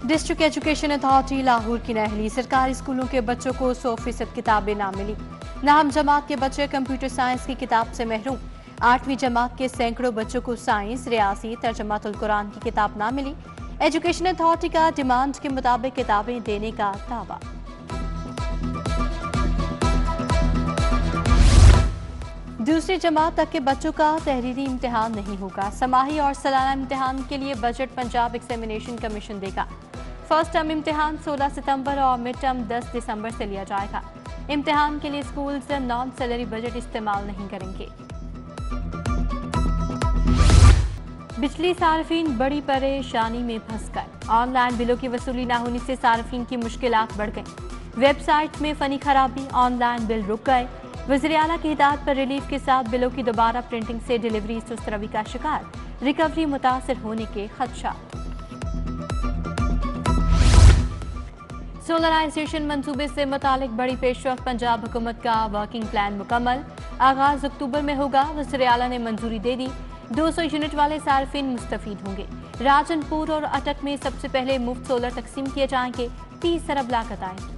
District education authority Lahore کی نااہلی سرکاری اسکولوں کے بچوں کو 100% کتابیں نہ ملی۔ نہم جماعت کے بچے کمپیوٹر سائنس کی کتاب سے محروم۔ 8ویں جماعت کے سینکڑوں بچوں کو سائنس، ریاضی، ترجمہ القرآن کی کتاب نہ ملی۔ ایجوکیشن اتھارٹی کا ڈیمانڈ کے مطابق کتابیں دینے کا دعویٰ۔ دوسری جماعت تک کے بچوں کا تحریری امتحان نہیں ہوگا۔ سماحی اور سالانہ امتحان کے لیے بجٹ پنجاب ایگزامینیشن کمیشن دے گا۔ فرسٹ ٹرم امتحان 16 ستمبر اور مڈ ٹرم 10 دسمبر سے لیا جائے گا۔ امتحان کے لیے اسکولز نان سیلری بجٹ استعمال نہیں کریں گے۔ بجلی صارفین بڑی پریشانی میں پھنس گئے۔ آن لائن بلوں کی وصولی نہ ہونے سے صارفین کی مشکلات بڑھ گئیں۔ ویب سائٹ میں فنی خرابی، آن لائن بل رک گئے۔ وزیر اعلیٰ کی ہدایت پر ریلیف کے ساتھ بلوں کی دوبارہ پرنٹنگ سے ڈیلیوری سست روی کا شکار، ریکوری متاثر ہونے کے خدشات۔ سولرائزیشن منصوبے سے متعلق بڑی پیش رفت، پنجاب حکومت کا ورکنگ پلان مکمل، آغاز اکتوبر میں ہوگا۔ وزیر اعلیٰ نے منظوری دے دی، 200 یونٹ والے صارفین مستفید ہوں گے۔ راجن پور اور اٹک میں سب سے پہلے مفت سولر تقسیم کیے جائیں گے، 30 ارب لاگت آئے گی۔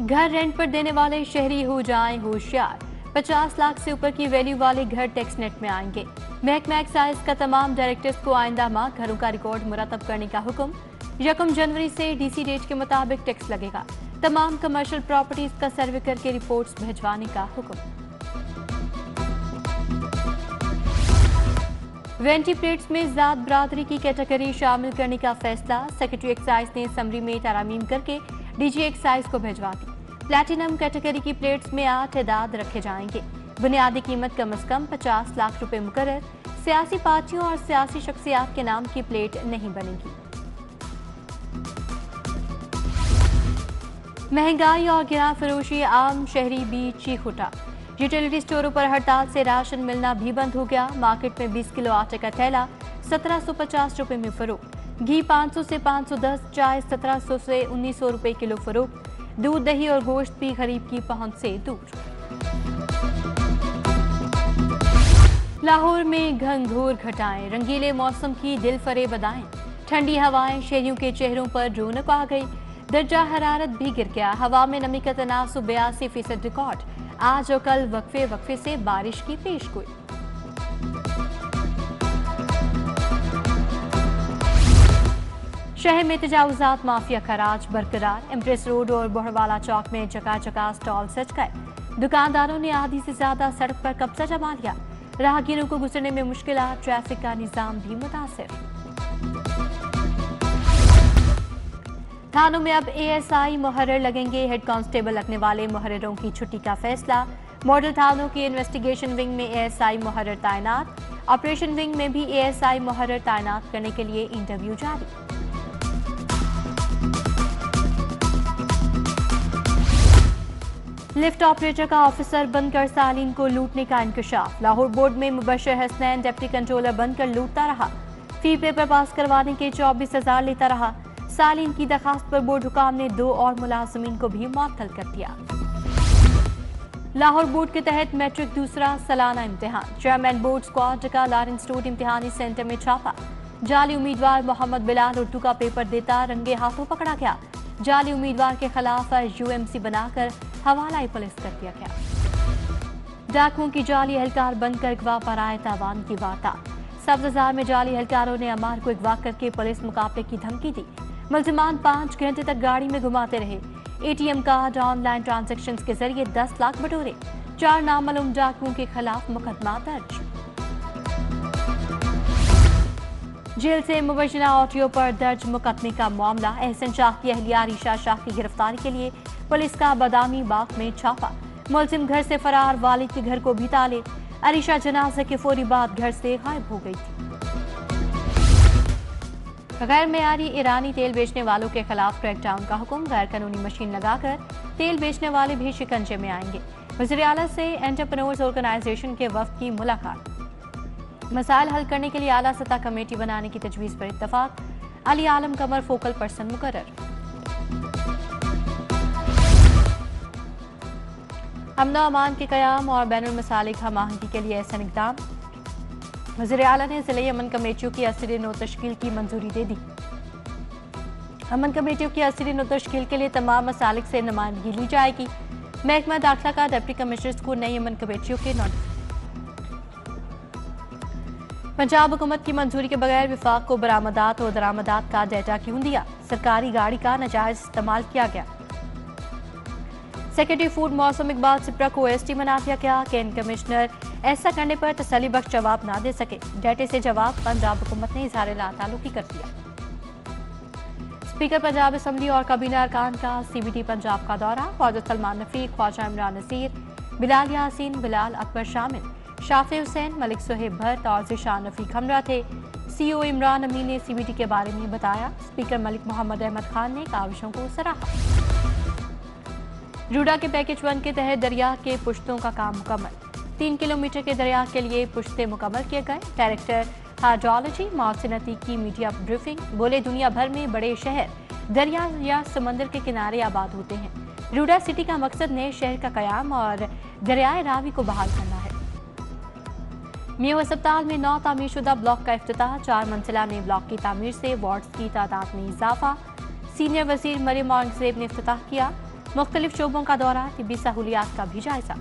گھر رینٹ پر دینے والے شہری ہو جائیں ہوشیار، 50 لاکھ سے اوپر کی ویلیو والے گھر ٹیکس نیٹ میں آئیں گے۔ محکمہ ایکسائز کا تمام ڈائریکٹرز کو آئندہ ماہ گھروں کا ریکارڈ مرتب کرنے کا حکم۔ 1 جنوری سے ڈی سی ریٹ کے مطابق ٹیکس لگے گا۔ تمام کمرشل پراپرٹیز کا سروے کر کے رپورٹس بھجوانے کا حکم۔ وینٹی پلیٹس میں ذات برادری کی کیٹیگری شامل کرنے کا فیصلہ، سیکرٹری ایکسائز نے اسمبلی میں ترامیم کر کے ڈی جی ایکسائز کو بھجوا دی۔ پلیٹینم کیٹیگری کی پلیٹس میں 8 اعداد رکھے جائیں گے۔ بنیادی قیمت کم از کم 50 لاکھ روپے مقرر۔ سیاسی پارٹیوں اور سیاسی شخصیات کے نام کی پلیٹ نہیں بنے گی۔ مہنگائی اور گراں فروشی، عام شہری بیچ چیخ اٹھا۔ یوٹیلیٹی سٹوروں پر ہڑتال سے راشن ملنا بھی بند ہو گیا۔ مارکیٹ میں 20 کلو آٹے کا تھیلا 1750 روپے میں فروخت، گھی 500 سے 510، چائے 1700 سے 1900 روپے کلو فروخت۔ دودھ، دہی اور گوشت بھی غریب کی پہنچ سے دور۔ لاہور میں گھنگھور گھٹائیں، رنگیلے موسم کی دل فریب ادائیں، ٹھنڈی ہوائیں، شہریوں کے چہروں پر رونق آ گئی۔ درجہ حرارت بھی گر گیا۔ ہوا میں نمی کا تناسب 82% ریکارڈ۔ آج اور کل وقفے سے بارش کی پیش گوئی۔ شہر میں تجاوزات مافیا کا راج برقرار۔ امپریس روڈ اور بہروالا چوک میں جگہ جگہ سٹال سج گئے۔ دکانداروں نے آدھی سے زیادہ سڑک پر قبضہ جما لیا۔ راہگیروں کو گزرنے میں مشکلات، ٹریفک کا نظام بھی متاثر۔ تھانوں میں اب اے ایس آئی محرر لگیں گے۔ ہیڈ کانسٹیبل لگنے والے محرروں کی چھٹی کا فیصلہ۔ ماڈل تھانوں کی انویسٹیگیشن ونگ میں اے ایس آئی محرر تعینات۔ آپریشن ونگ میں بھی اے ایس آئی محرر تعینات کرنے کے لیے انٹرویو جاری۔ لفٹ آپریٹر کا آفیسر بن کر سالین کو لوٹنے کا انکشاف۔ لاہور بورڈ میں مبشر حسنین ڈپٹی کنٹرولر بن کر لوٹتا رہا۔ فی پیپر پاس کروانے کے 24,000 لیتا رہا۔ سالین کی درخواست پر بورڈ حکام نے 2 اور ملازمین کو بھی معطل کر دیا۔ لاہور بورڈ کے تحت میٹرک دوسرا سالانہ امتحان، چیئرمین بورڈ اسکواڈ کا لارنس روڈ امتحانی سینٹر میں چھاپا۔ جعلی امیدوار محمد بلال اردو کا پیپر دیتا رنگے ہاتھوں پکڑا گیا۔ جعلی امیدوار کے خلاف یو ایم سی بنا کر حوالہ پولیس کر دیا گیا۔ ڈاکوؤں کی جعلی اہلکار بن کر اغوا پر آئے تاوان کی واردات۔ سبززار میں جعلی اہلکاروں نے عمار کو اغوا کر کے پولیس مقابلے کی دھمکی دی۔ ملزمان 5 گھنٹے تک گاڑی میں گھماتے رہے۔ A T M card, online transactions کے ذریعے 10 لاکھ بٹورے۔ 4 نامعلوم ڈاکوؤں کے خلاف مقدمہ درج۔ جیل سے مبینہ آٹیو پر درج مقدمے کا معاملہ۔ احسن شاہ کی اہلیہ عریشہ شاہ کی گرفتاری کے لیے پولیس کا بادامی باغ میں چھاپا۔ ملزم گھر سے فرار، والد کے گھر کو بھی تالے۔ عریشہ جنازے کے فوری بعد گھر سے غائب ہو گئی تھی۔ غیر معیاری ایرانی تیل بیچنے والوں کے خلاف کریک ڈاؤن کا حکم۔ غیر قانونی مشین لگا کر تیل بیچنے والے بھی شکنجے میں آئیں گے۔ وزیر اعلیٰ سے انٹرپرینورز آرگنائزیشن کے وفد کی ملاقات۔ مسائل حل کرنے کے لیے اعلیٰ سطح کمیٹی بنانے کی تجویز پر اتفاق۔ علی عالم قمر فوکل پرسن مقرر۔ امن و امان کے قیام اور بین المسالک ہم آہنگی کے لیے احسن اقدام۔ وزیر اعلیٰ نے ضلعی امن کمیٹیوں کی اصلی نو تشکیل کی منظوری دے دی۔ امن کمیٹیوں کی اصلی نو تشکیل کے لیے تمام مسالک سے نمائندگی لی جائے گی۔ محکمہ داخلہ کا ڈپٹی کمشنرز کو نئی امن کمیٹیوں کے پنجاب حکومت کی منظوری کے بغیر وفاق کو برآمدات اور درآمدات کا ڈیٹا کیوں دیا؟ سرکاری گاڑی کا ناجائز استعمال کیا گیا۔ سیکرٹری فوڈ موسم اقبال سپرا کو OST بنا دیا گیا۔ کین کمشنر ایسا کرنے پر تسلی بخش جواب نہ دے سکے۔ ڈیٹے سے جواب پنجاب حکومت نے اظہار لا تعلقی کر دیا۔ اسپیکر پنجاب اسمبلی اور کابینہ ارکان کا CBT پنجاب کا دورہ۔ خواجہ سلمان نفیق، خواجہ عمران نصیر، بلال یاسین، بلال اکبر شامل، شافع حسین، ملک صہیب بھٹ اور ذیشان رفیق ہمراہ تھے۔ CO عمران امین نے CBT کے بارے میں بتایا۔ اسپیکر ملک محمد احمد خان نے کاوشوں کو سراہا۔ روڈا کے پیکج 1 کے تحت دریا کے پشتوں کا کام مکمل۔ 3 کلومیٹر کے دریا کے لیے پشتے مکمل کیے گئے۔ ڈائریکٹر ہائیڈرولوجی معاونتی کی میڈیا بریفنگ، بولے دنیا بھر میں بڑے شہر دریا یا سمندر کے کنارے آباد ہوتے ہیں۔ روڈا سٹی کا مقصد نئے شہر کا قیام اور دریائے راوی کو بحال کرنا ہے۔ میو ہسپتال میں نو تعمیر شدہ بلاک کا افتتاح۔ 4 منزلہ نئے بلاک کی تعمیر سے وارڈز کی تعداد میں اضافہ۔ سینئر وزیر مریم اورنگزیب نے افتتاح کیا۔ مختلف شعبوں کا دورہ، طبی سہولیات کا بھی جائزہ۔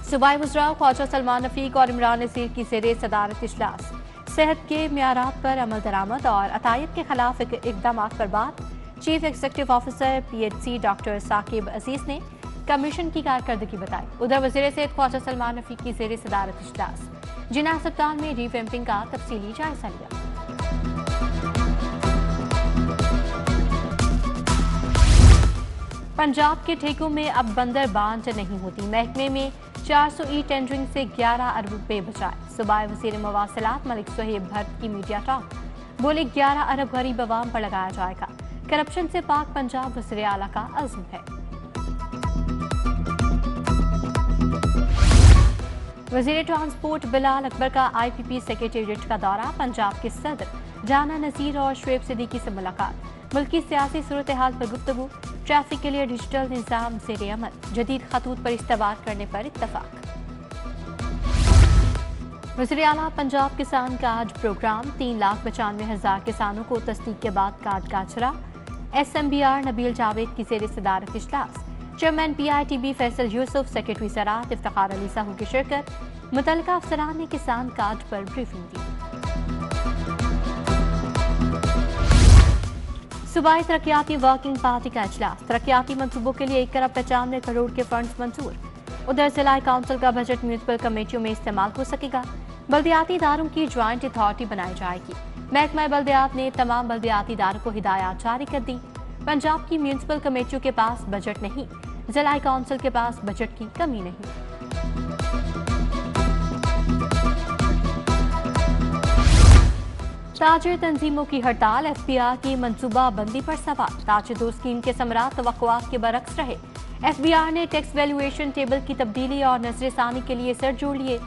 صوبائی وزراء خواجہ سلمان رفیق اور عمران نصیر کی زیر صدارت اجلاس۔ صحت کے معیارات پر عمل درآمد اور عطائیت کے خلاف اقدامات پر بات۔ Chief executive officer PHC doctor Saqib Aziz نے کمیشن کی کارکردگی بتائی۔ ادھر وزیر صحت خواجہ سلمان رفیق کی زیر صدارت اجلاس۔ جناح ہسپتال میں ریویمپنگ کا تفصیلی جائزہ لیا۔ پنجاب کے ٹھیکوں میں اب بندر بانجھ نہیں ہوتی۔ محکمے میں 400 ٹینڈرنگ سے 11 ارب روپے بچائے۔ صوبائی وزیر مواصلات ملک صہیب بھٹ کی میڈیا ٹاک، بولے 11 ارب غریب عوام پر لگایا جائے گا۔ کرپشن سے پاک پنجاب وزیر اعلیٰ کا عزم ہے۔ وزیر ٹرانسپورٹ بلال اکبر کا IPP سیکریٹریٹ کا دورہ۔ پنجاب کے صدر جانا نذیر اور شعیب صدیقی سے ملاقات۔ ملکی سیاسی صورتحال پر گفتگو۔ ٹریفک کے لیے ڈیجیٹل نظام زیر عمل، جدید خطوط پر استوار کرنے پر اتفاق۔ وزیر اعلیٰ پنجاب کسان کارڈ پروگرام۔ 3,95,000 کسانوں کو تصدیق کے بعد کارڈ کا اجرا۔ SMBR نبیل جاوید کی زیر صدارت اجلاس۔ چیئرمین PITB فیصل یوسف، سیکرٹری زراعت افتخار علی ساہو کی شرکت۔ متعلقہ افسران نے کسان کارڈ پر بریفنگ دی۔ صوبائی ترقیاتی ورکنگ پارٹی کا اجلاس۔ ترقیاتی منصوبوں کے لیے 1,95 کروڑ کے فنڈز منظور۔ ادھر ضلع کونسل کا بجٹ میونسپل کمیٹیوں میں استعمال ہو سکے گا۔ بلدیاتی اداروں کی جوائنٹ اتھارٹی بنائی جائے گی۔ محکمہ بلدیات نے تمام بلدیاتی اداروں کو ہدایات جاری کر دی۔ پنجاب کی میونسپل کمیٹیوں کے پاس بجٹ نہیں، ضلع کونسل کے پاس بجٹ کی کمی نہیں۔ تاجر تنظیموں کی ہڑتال۔ FBR کی منصوبہ بندی پر سوال۔ تاجر 2 اسکیم کے ثمرات توقعات کے برعکس رہے۔ FBR نے ٹیکس ویلیویشن ٹیبل کی تبدیلی اور نظر ثانی کے لیے سر جوڑ لیے۔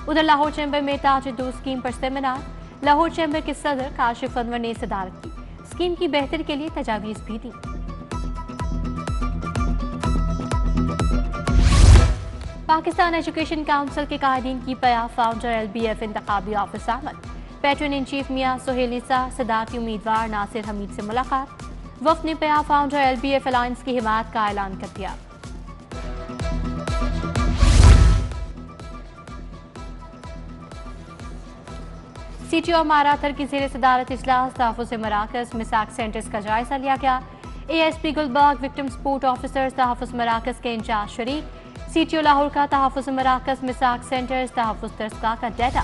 ادھر لاہور چیمبر میں تاجر 2 اسکیم پر سیمینار۔ لاہور چیمبر کے صدر کاشف انور نے صدارت کی۔ اسکیم کی بہتری کے لیے تجاویز بھی دی۔ پاکستان ایجوکیشن کونسل کے قائدین کی پیا فاؤنڈر LBF انتخابی آفس آمد۔ پیٹرن ان چیف میاں سہیل نسا، صدارتی امیدوار ناصر حمید سے ملاقات۔ وفد نے پیا فاؤنڈر LBF الائنس کی حمایت کا اعلان کر دیا۔ CTO ماراتھر کی زیر صدارت اجلاس۔ تحفظ مراکز مساق سینٹرز کا جائزہ لیا گیا۔ ASP Gulberg victim support officers تحفظ مراکز کے انچارج شریک۔ CTO لاہور کا تحفظ مراکز مساق سینٹرز تحفظ ترسگاہ کا ڈیٹا